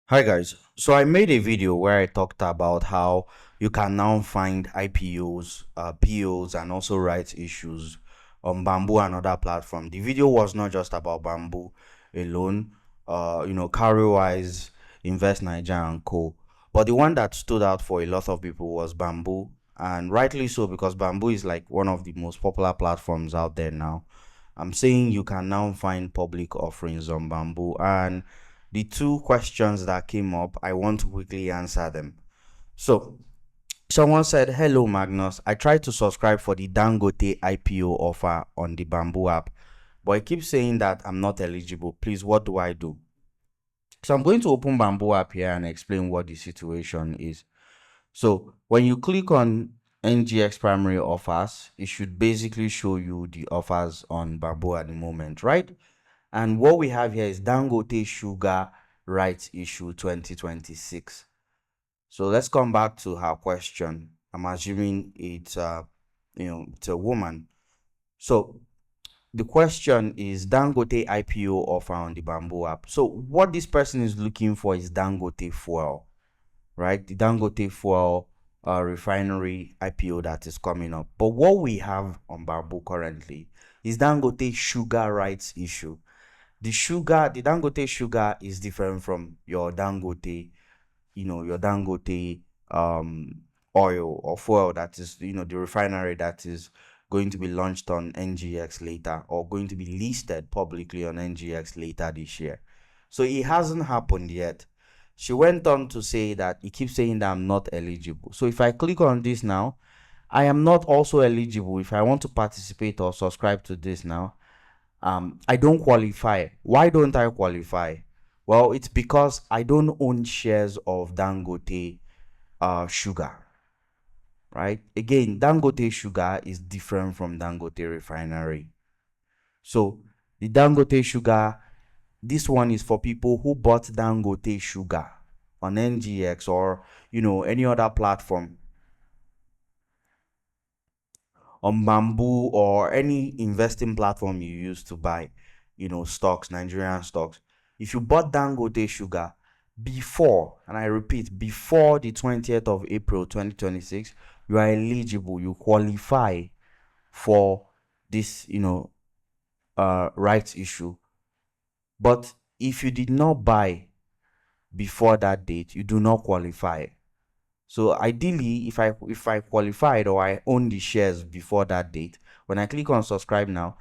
Hi guys, so I made a video where I talked about how you can now find IPOs, POs, and also rights issues on Bamboo and other platform. The video was not just about Bamboo alone, Carrywise, Invest Nigeria and Co. But the one that stood out for a lot of people was Bamboo, and rightly so because Bamboo is like one of the most popular platforms out there now. I'm saying you can now find public offerings on Bamboo, and the two questions that came up, I want to quickly answer them. So, someone said, "Hello, Magnus. I tried to subscribe for the Dangote IPO offer on the Bamboo app, but it keeps saying that I'm not eligible. Please, what do I do?" So, I'm going to open Bamboo app here and explain what the situation is. So, when you click on NGX primary offers, it should basically show you the offers on Bamboo at the moment, right? And what we have here is Dangote Sugar Rights Issue 2026. So let's come back to her question. I'm assuming it's a woman. So the question is Dangote IPO offer on the Bamboo app. So what this person is looking for is Dangote Fuel, right? The Dangote Fuel refinery IPO that is coming up. But what we have on Bamboo currently is Dangote Sugar Rights Issue. The Dangote sugar is different from your Dangote, your Dangote oil or fuel that is, the refinery that is going to be launched on NGX later or going to be listed publicly on NGX later this year. So it hasn't happened yet. She went on to say that he keeps saying that I'm not eligible. So if I click on this now, I am not also eligible if I want to participate or subscribe to this now. I don't qualify. Why don't I qualify? Well, it's because I don't own shares of Dangote sugar, right? Again, Dangote sugar is different from Dangote Refinery. So the Dangote sugar, this one is for people who bought Dangote sugar on NGX or any other platform, on Bamboo or any investing platform you use to buy, stocks, Nigerian stocks. If you bought Dangote sugar before, and I repeat, before the 20th of April 2026, you are eligible, you qualify for this, rights issue. But if you did not buy before that date, you do not qualify. So ideally, if I qualified or I own the shares before that date, when I click on subscribe now,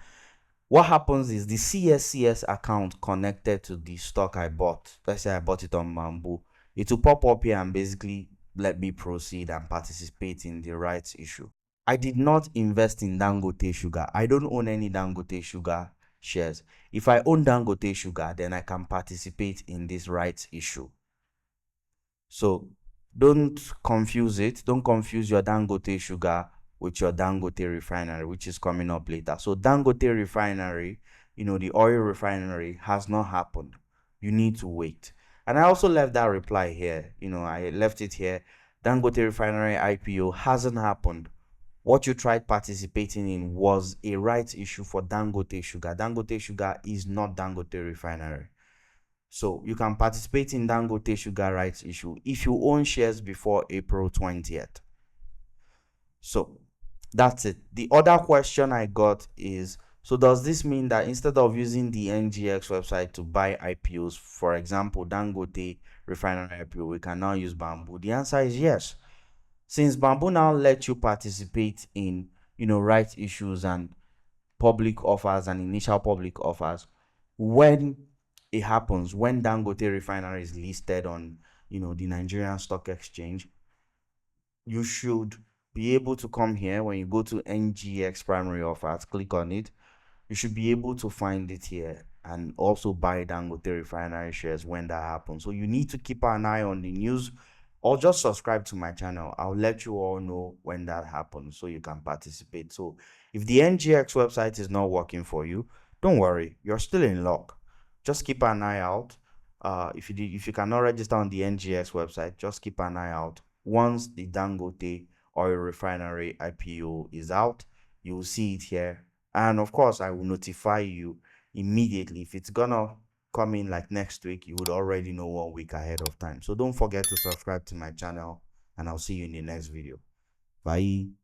what happens is the CSCS account connected to the stock I bought. Let's say I bought it on Bamboo. It will pop up here and basically let me proceed and participate in the rights issue. I did not invest in Dangote Sugar. I don't own any Dangote Sugar shares. If I own Dangote Sugar, then I can participate in this rights issue. So don't confuse it. Don't confuse your Dangote sugar with your Dangote refinery, which is coming up later. So Dangote refinery, the oil refinery has not happened. You need to wait. And I also left that reply here. I left it here. Dangote refinery IPO hasn't happened. What you tried participating in was a rights issue for Dangote sugar. Dangote sugar is not Dangote refinery. So you can participate in Dangote sugar rights issue if you own shares before April 20th. So that's it. The other question I got is, so does this mean that instead of using the NGX website to buy IPOs, for example, Dangote Refinery IPO, we can now use Bamboo? The answer is yes. Since Bamboo now lets you participate in, rights issues and public offers and initial public offers, when it happens, when Dangote Refinery is listed on, the Nigerian Stock Exchange, you should be able to come here. When you go to NGX primary offers, click on it. You should be able to find it here and also buy Dangote Refinery shares when that happens. So you need to keep an eye on the news or just subscribe to my channel. I'll let you all know when that happens so you can participate. So if the NGX website is not working for you, don't worry, you're still in luck. Just keep an eye out. If you cannot register on the NGX website, just keep an eye out. Once the Dangote oil refinery IPO is out, you'll see it here, and of course I will notify you immediately if it's gonna coming like next week, you would already know 1 week ahead of time. So don't forget to subscribe to my channel, and I'll see you in the next video. Bye.